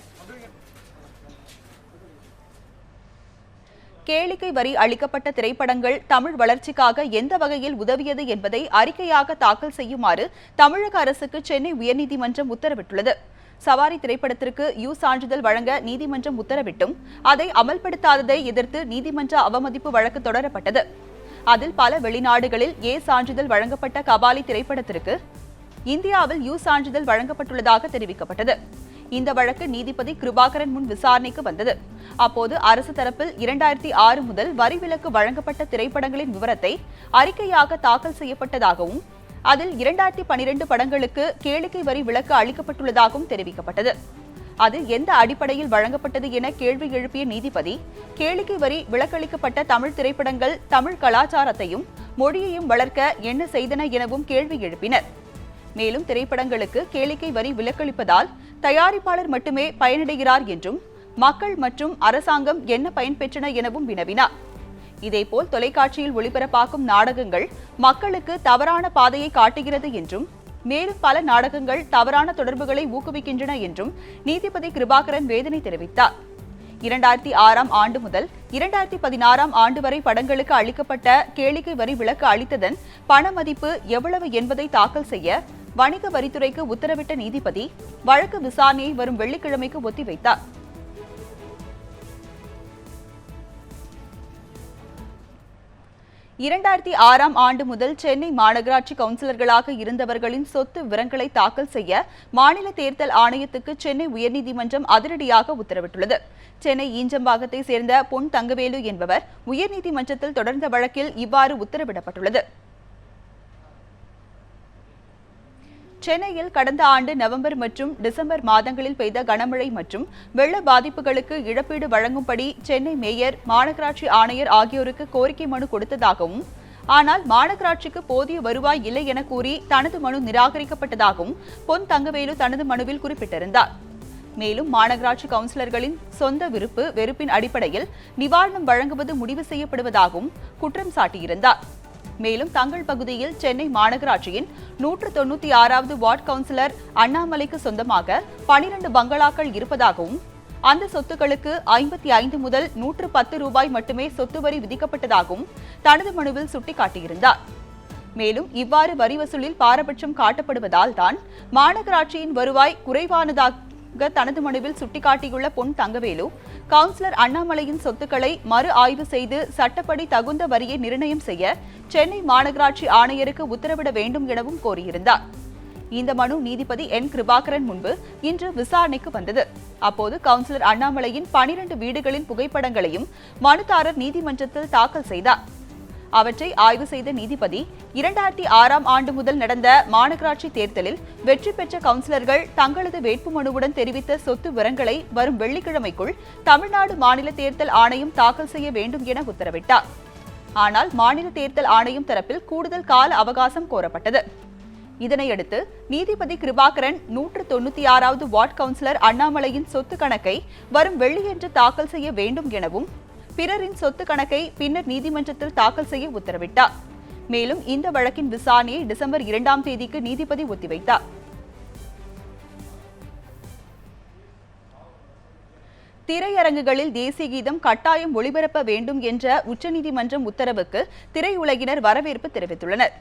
கேளிக்கை வரி அளிக்கப்பட்ட திரைப்படங்கள் தமிழ் வளர்ச்சிக்காக எந்த வகையில் உதவியது என்பதை அறிக்கையாக தாக்கல் செய்யுமாறு தமிழக அரசுக்கு சென்னை உயர்நீதிமன்றம் உத்தரவிட்டுள்ளது. சவாரி திரைப்படத்திற்கு யூ சான்றிதழ் வழங்க நீதிமன்றம் உத்தரவிட்டும் அதை அமல்படுத்தாததை எதிர்த்து நீதிமன்ற அவமதிப்பு வழக்கு தொடரப்பட்டது. அதில் பல வெளிநாடுகளில் ஏ சான்றிதழ் வழங்கப்பட்ட கபாலி திரைப்படத்திற்கு இந்தியாவில் யூ சான்றிதழ் வழங்கப்பட்டுள்ளதாக தெரிவிக்கப்பட்டது. இந்த வழக்கு நீதிபதி கிருபாகரன் முன் விசாரணைக்கு வந்தது. அப்போது அரசு தரப்பில் 2006 முதல் வரி விலக்கு வழங்கப்பட்ட திரைப்படங்களின் விவரத்தை அறிக்கையாக தாக்கல் செய்யப்பட்டதாகவும் அதில் 2012 படங்களுக்கு கேளிக்கை வரி விலக்கு அளிக்கப்பட்டுள்ளதாகவும் தெரிவிக்கப்பட்டது. அது எந்த அடிப்படையில் வழங்கப்பட்டது என கேள்வி எழுப்பிய நீதிபதி, கேளிக்கை வரி விலக்களிக்கப்பட்ட தமிழ் திரைப்படங்கள் தமிழ் கலாச்சாரத்தையும் மொழியையும் வளர்க்க என்ன செய்தன எனவும் கேள்வி எழுப்பினர். மேலும் திரைப்படங்களுக்கு கேளிக்கை வரி விலக்களிப்பதால் தயாரிப்பாளர் மட்டுமே பயனடைகிறார் என்றும் மக்கள் மற்றும் அரசாங்கம் என்ன பயன்பெற்றன எனவும் வினவினார். இதேபோல் தொலைக்காட்சியில் ஒளிபரப்பாக்கும் நாடகங்கள் மக்களுக்கு தவறான பாதையை காட்டுகிறது என்றும் மேலும் பல நாடகங்கள் தவறான தொடர்புகளை ஊக்குவிக்கின்றன என்றும் நீதிபதி கிருபாகரன் வேதனை தெரிவித்தார். 2006 ஆண்டு முதல் 2016 ஆண்டு வரை படங்களுக்கு அளிக்கப்பட்ட கேளிக்கை வரி விலக்கு அளித்ததன் பண மதிப்பு எவ்வளவு என்பதை தாக்கல் செய்ய வணிக வரித்துறைக்கு உத்தரவிட்ட நீதிபதி வழக்கு விசாரணையை வரும் வெள்ளிக்கிழமைக்கு ஒத்திவைத்தார். ஆண்டு முதல் சென்னை மாநகராட்சி கவுன்சிலர்களாக இருந்தவர்களின் சொத்து விவரங்களை தாக்கல் செய்ய மாநில தேர்தல் ஆணையத்துக்கு சென்னை உயர்நீதிமன்றம் அதிரடியாக உத்தரவிட்டுள்ளது. சென்னை ஈஞ்சம்பாக்கத்தை சேர்ந்த பொன் தங்கவேலு என்பவர் உயர்நீதிமன்றத்தில் தொடர்ந்த வழக்கில் இவ்வாறு உத்தரவிடப்பட்டுள்ளது. சென்னையில் கடந்த ஆண்டு நவம்பர் மற்றும் டிசம்பர் மாதங்களில் பெய்த கனமழை மற்றும் வெள்ள பாதிப்புகளுக்கு இழப்பீடு வழங்கும்படி சென்னை மேயர், மாநகராட்சி ஆணையர் ஆகியோருக்கு கோரிக்கை மனு கொடுத்ததாகவும், ஆனால் மாநகராட்சிக்கு போதிய வருவாய் இல்லை என கூறி தனது மனு நிராகரிக்கப்பட்டதாகவும் பொன் தங்கவேலு தனது மனுவில் குறிப்பிட்டிருந்தார். மேலும் மாநகராட்சி கவுன்சிலர்களின் சொந்த விருப்பு வெறுப்பின் அடிப்படையில் நிவாரணம் வழங்குவது முடிவு செய்யப்படுவதாகவும் குற்றம் சாட்டியிருந்தார். மேலும் தங்கள் பகுதியில் சென்னை மாநகராட்சியின் 196வது வார்டு கவுன்சிலர் அண்ணாமலைக்கு சொந்தமாக 12 பங்களாக்கள் இருப்பதாகவும், அந்த சொத்துக்களுக்கு 55 முதல் 110 ரூபாய் மட்டுமே சொத்து வரி விதிக்கப்பட்டதாகவும் தனது மனுவில் சுட்டிக்காட்டியிருந்தார். மேலும் இவ்வாறு வரி வசூலில் பாரபட்சம் காட்டப்படுவதால் தான் மாநகராட்சியின் வருவாய் குறைவானதாக தனது மனுவில் சுட்டிக்காட்டியுள்ள பொன் தங்கவேலு, கவுன்சிலர் அண்ணாமலையின் சொத்துக்களை மறு ஆய்வு செய்து சட்டப்படி தகுந்த வரியை நிர்ணயம் செய்ய சென்னை மாநகராட்சி ஆணையருக்கு உத்தரவிட வேண்டும் எனவும் கோரியிருந்தார். இந்த மனு நீதிபதி என் கிருபாகரன் முன்பு இன்று விசாரணைக்கு வந்தது. அப்போது கவுன்சிலர் அண்ணாமலையின் 12 வீடுகளின் புகைப்படங்களையும் மனுதாரர் நீதிமன்றத்தில் தாக்கல் செய்தார். அவற்றை ஆய்வு செய்த நீதிபதி 2006 ஆண்டு முதல் நடந்த மாநகராட்சி தேர்தலில் வெற்றி பெற்ற கவுன்சிலர்கள் தங்களது வேட்புமனுவுடன் தெரிவித்த சொத்து விவரங்களை வரும் வெள்ளிக்கிழமைக்குள் தமிழ்நாடு மாநில தேர்தல் ஆணையம் தாக்கல் செய்ய வேண்டும் என உத்தரவிட்டார். ஆனால் மாநில தேர்தல் ஆணையம் தரப்பில் கூடுதல் கால அவகாசம் கோரப்பட்டது. இதனையடுத்து நீதிபதி கிருபாகரன் 196வது வார்டு கவுன்சிலர் அண்ணாமலையின் சொத்து கணக்கை வரும் வெள்ளியன்று தாக்கல் செய்ய வேண்டும் எனவும், பிறரின் சொத்து கணக்கை பின்னர் நீதிமன்றத்தில் தாக்கல் செய்ய உத்தரவிட்டார். மேலும் இந்த வழக்கின் விசாரணையை டிசம்பர் 2ஆம் தேதிக்கு நீதிபதி ஒத்திவைத்தார். திரையரங்குகளில் தேசிய கீதம் கட்டாயம் ஒளிபரப்ப வேண்டும் என்ற உச்சநீதிமன்றம் உத்தரவுக்கு திரையுலகினர் வரவேற்பு தெரிவித்துள்ளனர்.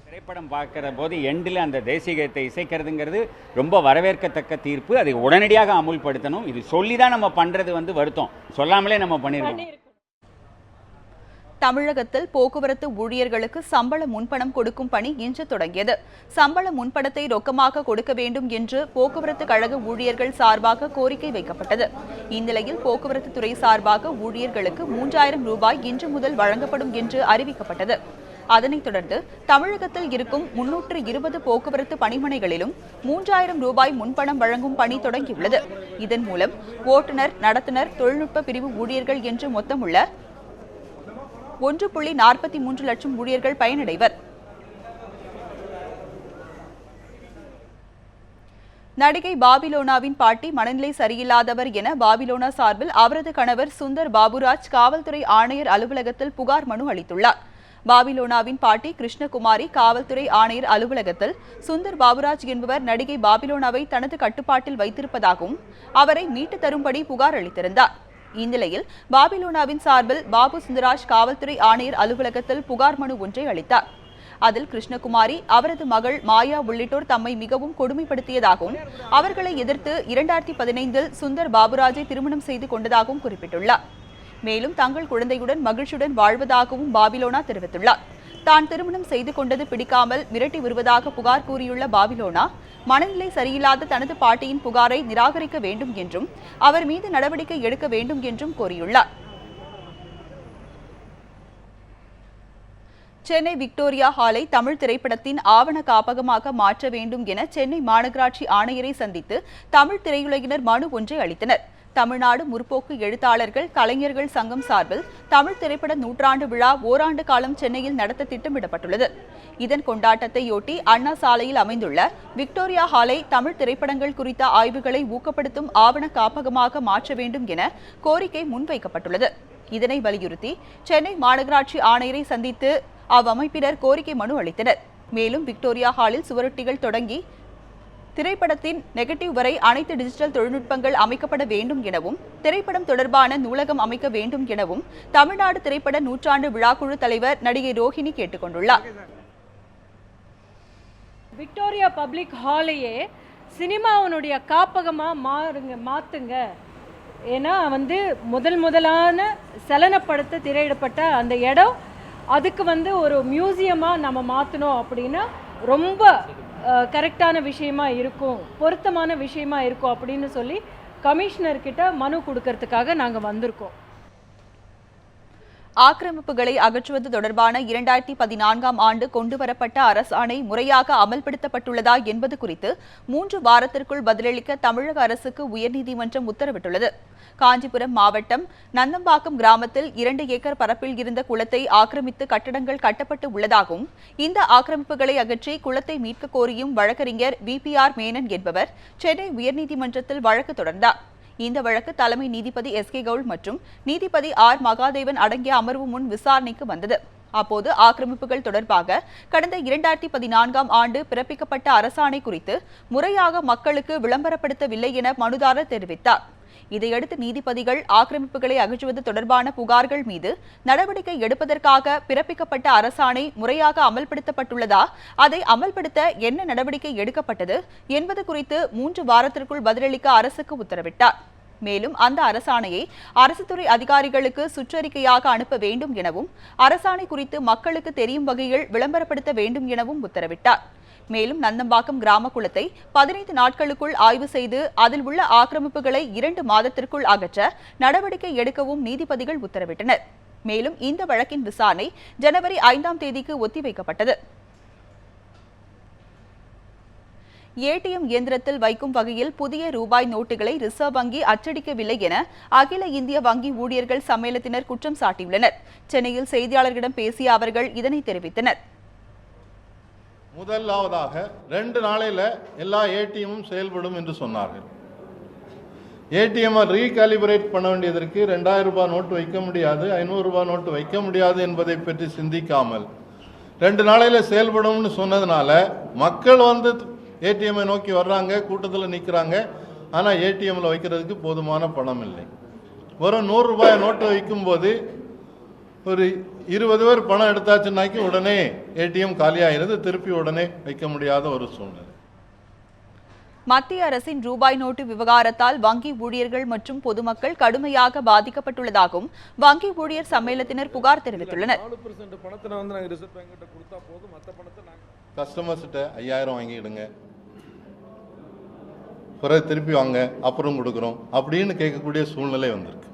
திரைப்படம் பார்க்கிற போது எண்டில் அந்த தேசிய கீதத்தை இசைக்கிறதுங்கிறது ரொம்ப வரவேற்கத்தக்க தீர்ப்பு. அதை உடனடியாக அமுல்படுத்தணும். இது சொல்லி தான் நம்ம பண்ணுறது வருத்தம், சொல்லாமலே நம்ம பண்ணிருக்கோம். தமிழகத்தில் போக்குவரத்து ஊழியர்களுக்கு சம்பள முன்பணம் கொடுக்கும் பணி இன்று தொடங்கியது. சம்பள முன்பணத்தை ரொக்கமாக கொடுக்க வேண்டும் என்று போக்குவரத்து கழக ஊழியர்கள் சார்பாக கோரிக்கை வைக்கப்பட்டது. இந்நிலையில் போக்குவரத்து துறை சார்பாக ஊழியர்களுக்கு 3000 ரூபாய் இன்று முதல் வழங்கப்படும் என்று அறிவிக்கப்பட்டது. அதனைத் தொடர்ந்து தமிழகத்தில் இருக்கும் 320 போக்குவரத்து பணிமனைகளிலும் 3000 ரூபாய் முன்பணம் வழங்கும் பணி தொடங்கியுள்ளது. இதன் மூலம் ஓட்டுநர், நடத்துனர், தொழில்நுட்ப பிரிவு ஊழியர்கள் என்று மொத்தமுள்ள 1.43 லட்சம் ஊழியர்கள் பயனடைவர். நடிகை பாபிலோனாவின் பாட்டி மனநிலை சரியில்லாதவர் என பாபிலோனா சார்பில் அவரது கணவர் சுந்தர் பாபுராஜ் காவல்துறை ஆணையர் அலுவலகத்தில் புகார் மனு அளித்துள்ளார். பாபிலோனாவின் பாட்டி கிருஷ்ணகுமாரி காவல்துறை ஆணையர் அலுவலகத்தில் சுந்தர் பாபுராஜ் என்பவர் நடிகை பாபிலோனாவை தனது கட்டுப்பாட்டில் வைத்திருப்பதாகவும் அவரை மீட்டு தரும்படி புகார் அளித்திருந்தார். இந்நிலையில் பாபிலோனாவின் சார்பில் பாபு சுந்தராஜ் காவல்துறை ஆணையர் அலுவலகத்தில் புகார் மனு ஒன்றை அளித்தார். அதில் கிருஷ்ணகுமாரி, அவரது மகள் மாயா உள்ளிட்டோர் தம்மை மிகவும் கொடுமைப்படுத்தியதாகவும் அவர்களை எதிர்த்து 2015 சுந்தர் பாபுராஜை திருமணம் செய்து கொண்டதாகவும் குறிப்பிட்டுள்ளார். மேலும் தங்கள் குழந்தையுடன் மகிழ்ச்சியுடன் வாழ்வதாகவும் பாபிலோனா தெரிவித்துள்ளார். தான் திருமணம் செய்து கொண்டது பிடிக்காமல் மிரட்டி வருவதாக புகார் கூறியுள்ள பாபிலோனா, மனநிலை சரியில்லாத தனது பாட்டியின் புகாரை நிராகரிக்க வேண்டும் என்றும் அவர் மீது நடவடிக்கை எடுக்க வேண்டும் என்றும் கோரியுள்ளார். சென்னை விக்டோரியா ஹாலை தமிழ் திரைப்படத்தின் ஆவண காப்பகமாக மாற்ற வேண்டும் என சென்னை மாநகராட்சி ஆணையரை சந்தித்து தமிழ் திரையுலகினர் மனு ஒன்றை அளித்தனர். தமிழ்நாடு முற்போக்கு எழுத்தாளர்கள் கலைஞர்கள் சங்கம் சார்பில் தமிழ் திரைப்பட நூற்றாண்டு விழா ஓராண்டு காலம் சென்னையில் நடத்த திட்டமிடப்பட்டுள்ளது. இதன் கொண்டாட்டத்தையொட்டி அண்ணா சாலையில் அமைந்துள்ள விக்டோரியா ஹாலை தமிழ் திரைப்படங்கள் குறித்த ஆய்வுகளை ஊக்கப்படுத்தும் ஆவண காப்பகமாக மாற்ற வேண்டும் என கோரிக்கை முன்வைக்கப்பட்டுள்ளது. இதனை வலியுறுத்தி சென்னை மாநகராட்சி ஆணையரை சந்தித்து அவ்வமைப்பினர் கோரிக்கை மனு அளித்தனர். மேலும் விக்டோரியா ஹாலில் சுவரொட்டிகள் தொடங்கி திரைப்படத்தின் நெகட்டிவ் வரை அனைத்து டிஜிட்டல் தொழில்நுட்பங்கள் அமைக்கப்பட வேண்டும் எனவும் திரைப்படம் தொடர்பான நூலகம் அமைக்க வேண்டும் எனவும் தமிழ்நாடு திரைப்பட நூற்றாண்டு விழாக்குழு தலைவர் நடிகை ரோஹிணி கேட்டுக் கொண்டுள்ளார். விக்டோரியா பப்ளிக் ஹாலையே சினிமாவினுடைய காப்பகமாக மாற்றுங்க. ஏன்னா முதலான சலனப்படத்தை திரையிடப்பட்ட அந்த இடம் அதுக்கு ஒரு மியூசியமாக நம்ம மாற்றணும் அப்படின்னா ரொம்ப கரெக்டான விஷயமா இருக்கும், பொருத்தமான விஷயமா இருக்கும் அப்படின்னு சொல்லி கமிஷனர்கிட்ட மனு கொடுக்கறதுக்காக நாங்கள் வந்திருக்கோம். ஆக்கிரமிப்புகளை அகற்றுவது தொடர்பான 2014ஆம் ஆண்டு கொண்டுவரப்பட்ட அரசாணை முறையாக அமல்படுத்தப்பட்டுள்ளதா என்பது குறித்து 3 வாரத்திற்குள் பதிலளிக்க தமிழக அரசுக்கு உயர்நீதிமன்றம் உத்தரவிட்டுள்ளது. காஞ்சிபுரம் மாவட்டம் நந்தம்பாக்கம் கிராமத்தில் 2 ஏக்கர் பரப்பில் இருந்த குளத்தை ஆக்கிரமித்து கட்டடங்கள் கட்டப்பட்டு உள்ளதாகவும் இந்த ஆக்கிரமிப்புகளை அகற்றி குளத்தை மீட்க கோரியும் வழக்கறிஞர் VPR மேனன் என்பவர் சென்னை உயர்நீதிமன்றத்தில் வழக்கு தொடர்ந்தார். இந்த வழக்கு தலைமை நீதிபதி SK கவுல் மற்றும் நீதிபதி R மகாதேவன் அடங்கிய அமர்வு முன் விசாரணைக்கு வந்தது. அப்போது ஆக்கிரமிப்புகள் தொடர்பாக கடந்த 2014ஆம் ஆண்டு பிறப்பிக்கப்பட்ட அரசாணை குறித்து முறையாக மக்களுக்கு விளம்பரப்படுத்தவில்லை என மனுதாரர் தெரிவித்தார். இதையடுத்து நீதிபதிகள் ஆக்கிரமிப்புகளை அகற்றுவது தொடர்பான புகார்கள் மீது நடவடிக்கை எடுப்பதற்காக பிறப்பிக்கப்பட்ட அரசாணை முறையாக அமல்படுத்தப்பட்டுள்ளதா, அதை அமல்படுத்த என்ன நடவடிக்கை எடுக்கப்பட்டது என்பது குறித்து 3 வாரத்திற்குள் பதிலளிக்க அரசுக்கு உத்தரவிட்டார். மேலும் அந்த அரசாணையை அரசுத்துறை அதிகாரிகளுக்கு சுற்றறிக்கையாக அனுப்ப வேண்டும் எனவும் அரசாணை குறித்து மக்களுக்கு தெரியும் வகையில் விளம்பரப்படுத்த வேண்டும் எனவும் உத்தரவிட்டார். மேலும் நந்தம்பாக்கம் கிராம குளத்தை 15 நாட்களுக்குள் ஆய்வு செய்து அதில் உள்ள ஆக்கிரமிப்புகளை 2 மாதத்திற்குள் அகற்ற நடவடிக்கை எடுக்கவும் நீதிபதிகள் உத்தரவிட்டனர். மேலும் இந்த வழக்கின் விசாரணை ஜனவரி 5ஆம் தேதிக்கு ஒத்திவைக்கப்பட்டது. ATM இயந்திரத்தில் வைக்கும் வகையில் புதிய ரூபாய் நோட்டுகளை ரிசர்வ் வங்கி அச்சடிக்கவில்லை என அகில இந்திய வங்கி ஊழியர்கள் சம்மேளனத்தினர் குற்றம் சாட்டியுள்ளனர். சென்னையில் செய்தியாளர்களிடம் பேசிய அவர்கள் இதனை தெரிவித்தனர். முதலாவதாக 2 நாளையில் எல்லா ஏடிஎம்மும் செயல்படும் என்று சொன்னார்கள். ஏடிஎம்மை ரீகாலிபரேட் பண்ண வேண்டியதற்கு 2000 ரூபாய் நோட்டு வைக்க முடியாது, 500 ரூபாய் நோட்டு வைக்க முடியாது என்பதை பற்றி சிந்திக்காமல் 2 நாளையில் செயல்படும்னு சொன்னதுனால மக்கள் ஏடிஎம்மை நோக்கி வர்றாங்க, கூட்டத்தில் நிற்கிறாங்க. ஆனால் ஏடிஎம்மில் வைக்கிறதுக்கு போதுமான பணம் இல்லை. வெறும் 100 ரூபாய் நோட்டு வைக்கும்போது ஒரு 20 பேர் பணம் எடுத்தாச்சுன்னாக்கி உடனே ஏடிஎம் காலியாகிறது, திருப்பி உடனே வைக்க முடியாத ஒரு சூழ்நிலை. மத்திய அரசின் ரூபாய் நோட்டு விவகாரத்தால் வங்கி ஊழியர்கள் மற்றும் பொதுமக்கள் கடுமையாக பாதிக்கப்பட்டுள்ளதாகவும் வங்கி ஊழியர் சம்மேளனத்தினர் புகார் தெரிவித்துள்ளனர். கஸ்டமர்ஸ்கிட்ட 5000 வாங்கிடுங்க, பிறகு திருப்பி வாங்க, அப்புறம் கொடுக்குறோம் அப்படின்னு கேட்கக்கூடிய சூழ்நிலை வந்திருக்கு.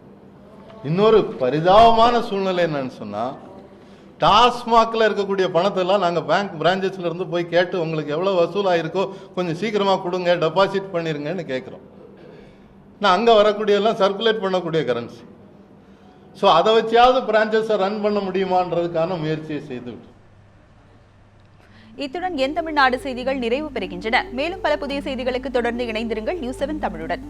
இன்னொரு பரிதாபமான சூழ்நிலை என்னன்னு சொன்னால், டாஸ்மாகில் இருக்கக்கூடிய பணத்தெல்லாம் நாங்கள் பேங்க் பிரான்ச்சஸ்ல இருந்து போய் கேட்டு உங்களுக்கு எவ்வளோ வசூலாயிருக்கோ கொஞ்சம் சீக்கிரமாக கொடுங்க, டெபாசிட் பண்ணிருங்கன்னு கேட்குறோம். நான் அங்கே வரக்கூடியதெல்லாம் சர்க்குலேட் பண்ணக்கூடிய கரன்சி. ஸோ அதை வச்சியாவது பிரான்ச்சஸை ரன் பண்ண முடியுமான்றதுக்கான முயற்சியை செய்துவிட்டு. இத்துடன் என் தமிழ்நாடு செய்திகள் நிறைவு பெறுகின்றன. மேலும் பல புதிய செய்திகளுக்கு தொடர்ந்து இணைந்திருங்கள் நியூஸ் 7 தமிழுடன்.